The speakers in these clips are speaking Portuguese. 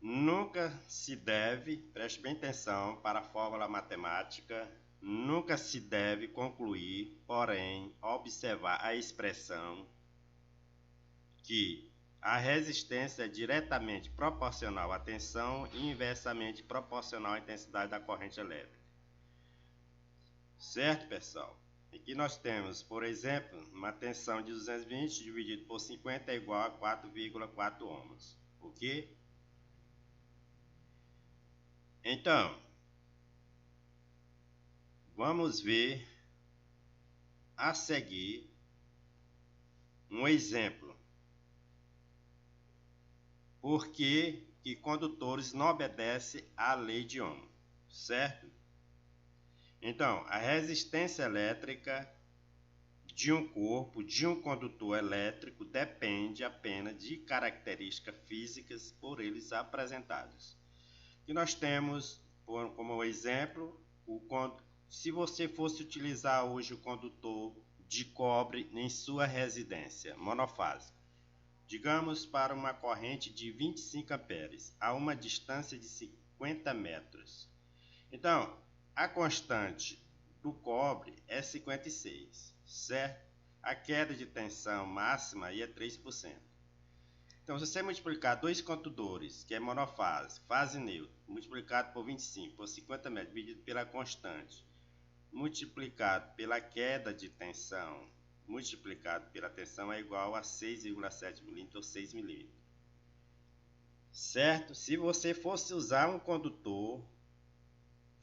nunca se deve, preste bem atenção para a fórmula matemática, nunca se deve concluir, porém, observar a expressão que a resistência é diretamente proporcional à tensão e inversamente proporcional à intensidade da corrente elétrica. Certo, pessoal? Aqui nós temos, por exemplo, uma tensão de 220 dividido por 50 é igual a 4,4 ohms. Ok? Então, vamos ver a seguir um exemplo. Por que condutores não obedecem à lei de Ohm, certo? Então, a resistência elétrica de um corpo, de um condutor elétrico, depende apenas de características físicas por eles apresentadas. E nós temos, como exemplo, se você fosse utilizar hoje o condutor de cobre em sua residência monofásica, digamos para uma corrente de 25 amperes a uma distância de 50 metros. Então, a constante do cobre é 56, certo? A queda de tensão máxima aí é 3%. Então, se você multiplicar dois condutores, que é monofase, fase neutra, multiplicado por 25, por 50 metros, dividido pela constante, multiplicado pela queda de tensão, multiplicado pela tensão é igual a 6,7 mm ou 6 mm. Certo? Se você fosse usar um condutor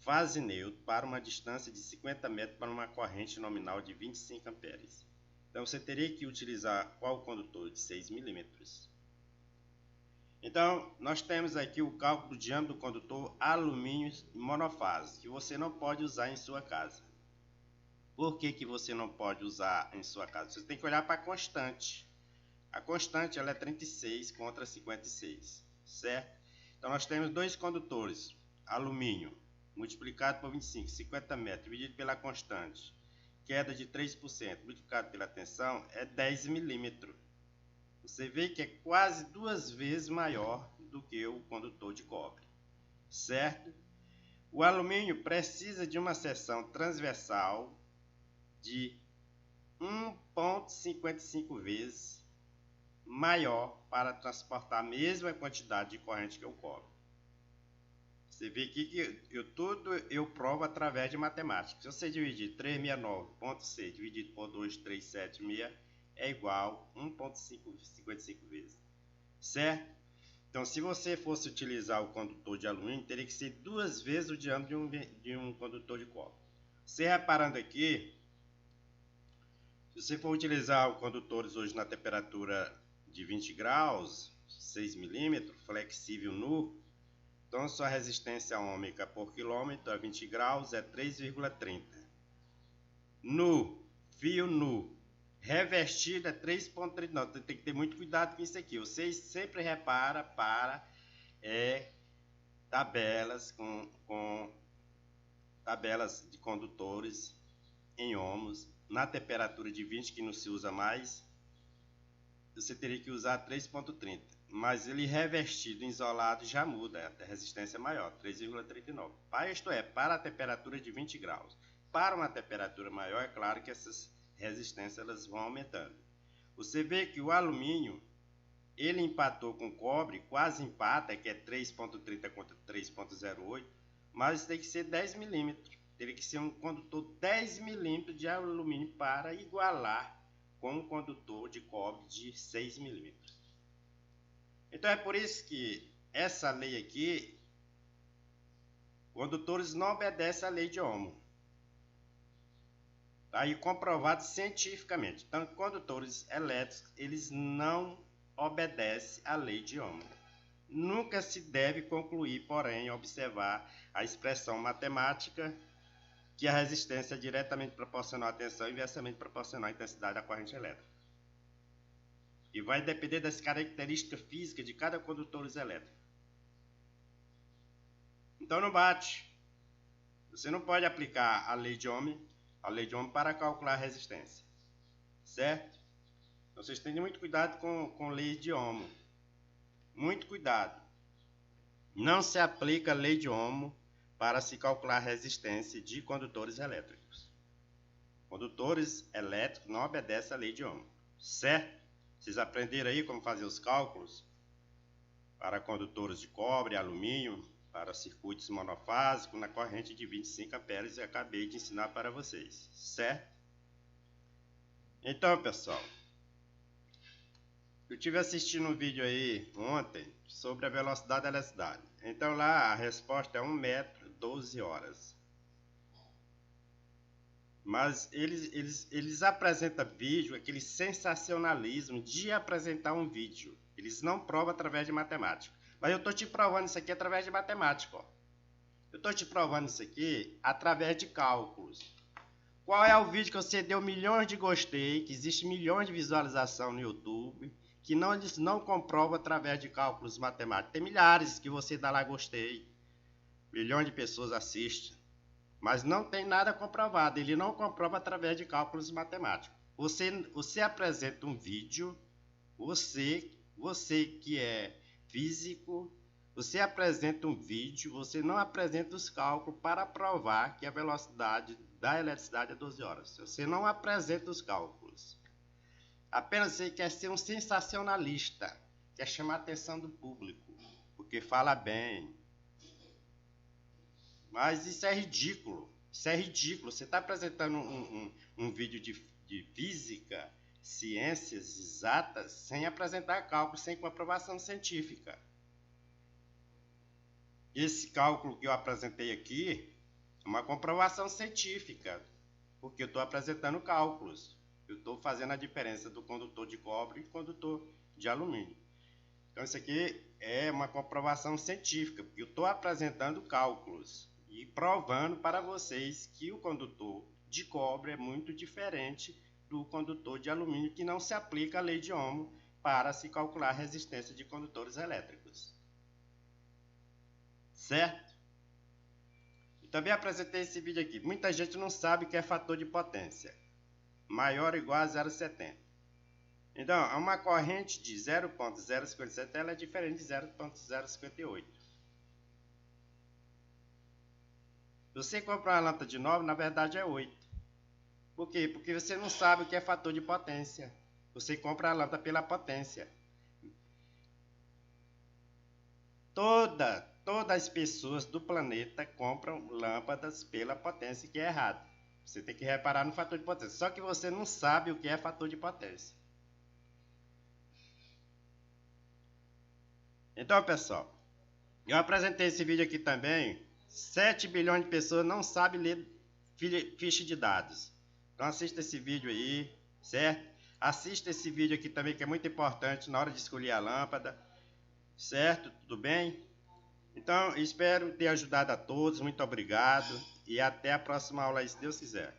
fase neutra para uma distância de 50 metros para uma corrente nominal de 25 amperes, então você teria que utilizar qual condutor de 6 mm? Então, nós temos aqui o cálculo do diâmetro do condutor alumínio monofase, que você não pode usar em sua casa. Por que você não pode usar em sua casa? Você tem que olhar para a constante. A constante ela é 36 contra 56, certo? Então, nós temos dois condutores, alumínio, multiplicado por 25, 50 metros, dividido pela constante, queda de 3%, multiplicado pela tensão, é 10 milímetros. Você vê que é quase 2 vezes maior do que o condutor de cobre, certo? O alumínio precisa de uma seção transversal de 1,55 vezes maior para transportar a mesma quantidade de corrente que o cobre. Você vê aqui que eu provo através de matemática. Se você dividir 369,6 dividido por 2,376 é igual a 1,55 vezes, certo? Então, se você fosse utilizar o condutor de alumínio, teria que ser 2 vezes o diâmetro de um condutor de cobre. Você reparando aqui, se você for utilizar os condutores hoje na temperatura de 20 graus, 6 milímetros, flexível nu, então sua resistência ohmica por quilômetro a 20 graus é 3,30. Nu, fio nu, revestido é 3,39. Tem que ter muito cuidado com isso aqui. Vocês sempre reparam para tabelas com tabelas de condutores em ohms na temperatura de 20, que não se usa mais. Você teria que usar 3,30. Mas ele revestido, isolado, já muda. A resistência é maior, 3,39. Isto é, para a temperatura de 20 graus. Para uma temperatura maior, é claro que essas resistências elas vão aumentando. Você vê que o alumínio, ele empatou com o cobre, quase empata, que é 3,30 contra 3,08, mas tem que ser 10 milímetros. Teria que ser um condutor 10 milímetros de alumínio para igualar com um condutor de cobre de 6 milímetros. Então é por isso que essa lei aqui, condutores não obedecem à lei de Ohm. Está aí comprovado cientificamente. Então, condutores elétricos, eles não obedecem à lei de Ohm. Nunca se deve concluir, porém, observar a expressão matemática que a resistência é diretamente proporcional à tensão e inversamente proporcional à intensidade da corrente elétrica. E vai depender das características físicas de cada condutor elétrico. Então não bate. Você não pode aplicar a lei de Ohm para calcular a resistência, certo? Então, vocês tenham muito cuidado com lei de Ohm. Muito cuidado. não se aplica a lei de Ohm para se calcular a resistência de condutores elétricos. Condutores elétricos não obedecem à lei de Ohm, certo? Vocês aprenderam aí como fazer os cálculos para condutores de cobre e alumínio, para circuitos monofásicos na corrente de 25 amperes, eu acabei de ensinar para vocês, certo? Então, pessoal, eu estive assistindo um vídeo aí ontem sobre a velocidade da eletricidade. Então lá a resposta é 1 metro, 12 horas. Mas eles apresentam vídeo, aquele sensacionalismo de apresentar um vídeo. Eles não provam através de matemática. Mas eu estou te provando isso aqui através de matemática. Ó. Eu estou te provando isso aqui através de cálculos. Qual é o vídeo que você deu milhões de gostei, que existe milhões de visualização no YouTube, que não comprova através de cálculos matemáticos? Tem milhares que você dá lá gostei. Milhões de pessoas assistem. Mas não tem nada comprovado, ele não comprova através de cálculos matemáticos. Você apresenta um vídeo, você que é físico, você apresenta um vídeo, você não apresenta os cálculos para provar que a velocidade da eletricidade é 12 horas. Você não apresenta os cálculos. Apenas você quer ser um sensacionalista, quer chamar a atenção do público, porque fala bem. Mas isso é ridículo. Isso é ridículo. Você está apresentando um vídeo de física, ciências exatas, sem apresentar cálculo, sem comprovação científica. Esse cálculo que eu apresentei aqui é uma comprovação científica, porque eu estou apresentando cálculos. Eu estou fazendo a diferença do condutor de cobre e condutor de alumínio. Então isso aqui é uma comprovação científica, porque eu estou apresentando cálculos e provando para vocês que o condutor de cobre é muito diferente do condutor de alumínio, que não se aplica a lei de Ohm para se calcular a resistência de condutores elétricos. Certo? E também apresentei esse vídeo aqui. Muita gente não sabe o que é fator de potência. Maior ou igual a 0,70. Então, uma corrente de 0,057 ela é diferente de 0,058. Se você comprar uma lâmpada de 9, na verdade é 8. Por quê? Porque você não sabe o que é fator de potência. Você compra a lâmpada pela potência. Todas as pessoas do planeta compram lâmpadas pela potência, que é errado. Você tem que reparar no fator de potência. Só que você não sabe o que é fator de potência. Então, pessoal, eu apresentei esse vídeo aqui também. 7 bilhões de pessoas não sabem ler ficha de dados. Então assista esse vídeo aí, certo? Assista esse vídeo aqui também, que é muito importante na hora de escolher a lâmpada, certo? Tudo bem? Então, espero ter ajudado a todos. Muito obrigado e até a próxima aula aí, se Deus quiser.